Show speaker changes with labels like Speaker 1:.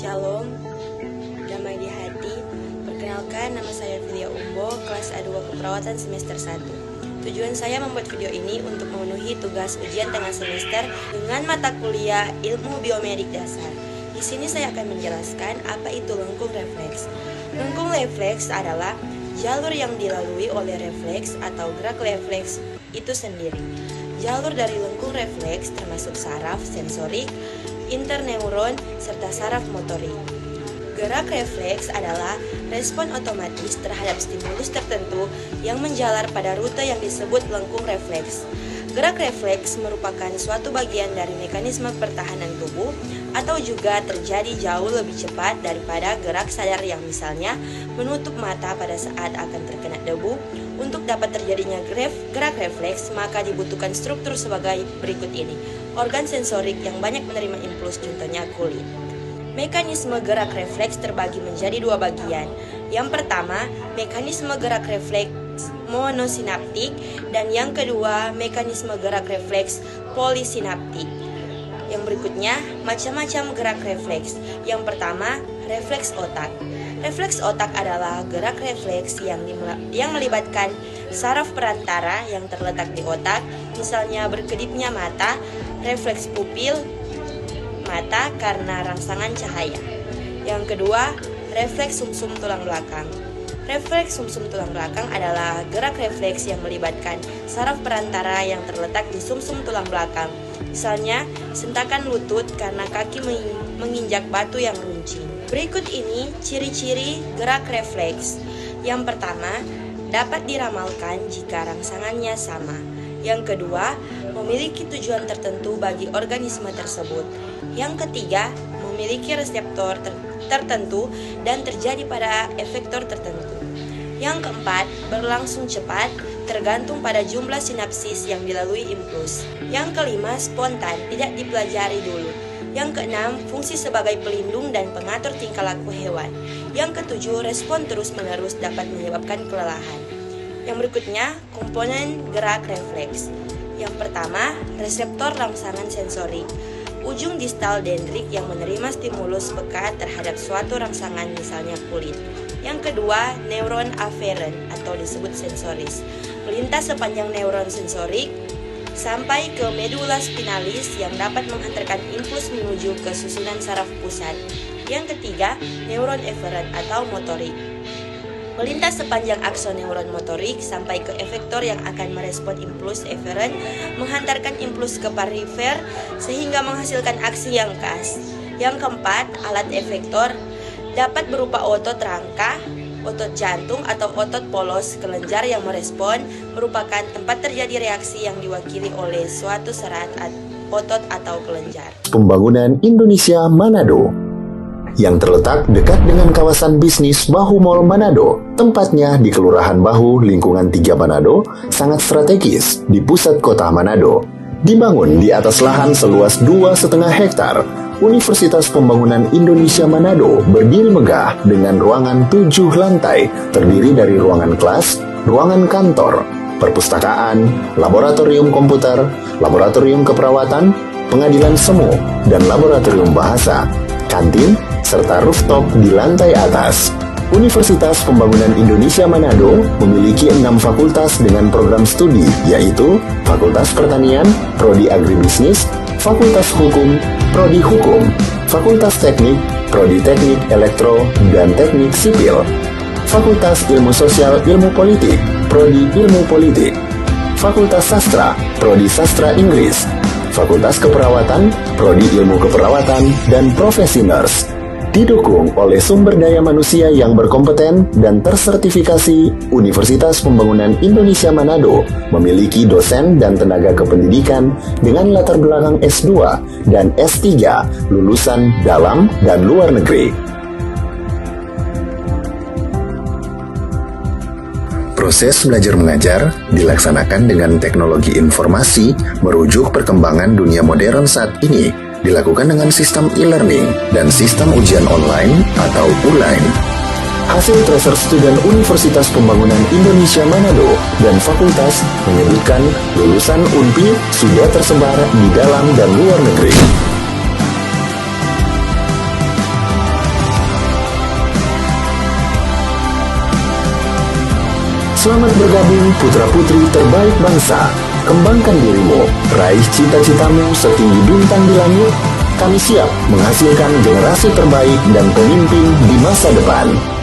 Speaker 1: Shalom, damai di hati. Perkenalkan, nama saya Filia Umbo, kelas A2 Keperawatan semester 1. Tujuan saya membuat video ini untuk memenuhi tugas ujian tengah semester dengan mata kuliah Ilmu Biomedik Dasar. Di sini saya akan menjelaskan apa itu lengkung refleks. Lengkung refleks adalah jalur yang dilalui oleh refleks atau gerak refleks itu sendiri. Jalur dari lengkung refleks termasuk saraf sensorik, interneuron, serta saraf motorik. Gerak refleks adalah respon otomatis terhadap stimulus tertentu yang menjalar pada rute yang disebut lengkung refleks. Gerak refleks merupakan suatu bagian dari mekanisme pertahanan tubuh atau juga terjadi jauh lebih cepat daripada gerak sadar yang misalnya menutup mata pada saat akan terkena debu. Untuk dapat terjadinya gerak refleks, maka dibutuhkan struktur sebagai berikut ini. Organ sensorik yang banyak menerima impuls, contohnya kulit. Mekanisme gerak refleks terbagi menjadi dua bagian. Yang pertama, mekanisme gerak refleks monosinaptik, dan yang kedua, mekanisme gerak refleks polisinaptik. Yang berikutnya, macam-macam gerak refleks. Yang pertama, refleks otak. Refleks otak adalah gerak refleks yang melibatkan saraf perantara yang terletak di otak, misalnya berkedipnya mata, refleks pupil mata karena rangsangan cahaya. Yang kedua, refleks sumsum tulang belakang. Refleks sumsum tulang belakang adalah gerak refleks yang melibatkan saraf perantara yang terletak di sumsum tulang belakang, misalnya sentakan lutut karena kaki menginjak batu yang runcing. Berikut ini ciri-ciri gerak refleks. Yang pertama, dapat diramalkan jika rangsangannya sama. Yang kedua, memiliki tujuan tertentu bagi organisme tersebut. Yang ketiga, memiliki reseptor tertentu dan terjadi pada efektor tertentu. Yang keempat, berlangsung cepat, tergantung pada jumlah sinapsis yang dilalui impuls. Yang kelima, spontan, tidak dipelajari dulu. Yang keenam, fungsi sebagai pelindung dan pengatur tingkah laku hewan. Yang ketujuh, respon terus-menerus dapat menyebabkan kelelahan. Yang berikutnya, komponen gerak refleks. Yang pertama, reseptor rangsangan sensorik. Ujung distal dendrik yang menerima stimulus pekat terhadap suatu rangsangan, misalnya kulit. Yang kedua, neuron aferen atau disebut sensoris. Melintas sepanjang neuron sensorik sampai ke medula spinalis yang dapat menghantarkan impuls menuju ke susunan saraf pusat. Yang ketiga, neuron eferen atau motorik. Melintas sepanjang akson neuron motorik sampai ke efektor yang akan merespon impuls eferen, menghantarkan impuls ke perifer sehingga menghasilkan aksi yang khas. Yang keempat, alat efektor dapat berupa otot rangka, otot jantung, atau otot polos kelenjar yang merespon, merupakan tempat terjadi reaksi yang diwakili oleh suatu serat otot atau kelenjar.
Speaker 2: Pembangunan Indonesia Manado yang terletak dekat dengan kawasan bisnis Bahu Mall Manado. Tempatnya di Kelurahan Bahu, lingkungan 3 Manado, sangat strategis di pusat kota Manado. Dibangun di atas lahan seluas 2,5 hektar, Universitas Pembangunan Indonesia Manado berdiri megah dengan ruangan 7 lantai, terdiri dari ruangan kelas, ruangan kantor, perpustakaan, laboratorium komputer, laboratorium keperawatan, pengadilan semu, dan laboratorium bahasa, kantin, serta rooftop di lantai atas. Universitas Pembangunan Indonesia Manado memiliki 6 fakultas dengan program studi, yaitu Fakultas Pertanian, Prodi Agribisnis, Fakultas Hukum, Prodi Hukum, Fakultas Teknik, Prodi Teknik Elektro dan Teknik Sipil, Fakultas Ilmu Sosial Ilmu Politik, Prodi Ilmu Politik, Fakultas Sastra, Prodi Sastra Inggris, Fakultas Keperawatan, Prodi Ilmu Keperawatan, dan Profesi Nurse. Didukung oleh sumber daya manusia yang berkompeten dan tersertifikasi, Universitas Pembangunan Indonesia Manado memiliki dosen dan tenaga kependidikan dengan latar belakang S2 dan S3 lulusan dalam dan luar negeri. Proses belajar mengajar dilaksanakan dengan teknologi informasi merujuk perkembangan dunia modern saat ini, dilakukan dengan sistem e-learning dan sistem ujian online atau ULAIN. Hasil tracer student Universitas Pembangunan Indonesia Manado dan fakultas menyebutkan lulusan UNPI sudah tersebar di dalam dan luar negeri. Selamat bergabung putra-putri terbaik bangsa. Kembangkan dirimu, raih cita-citamu setinggi bintang di langit. Kami siap menghasilkan generasi terbaik dan pemimpin di masa depan.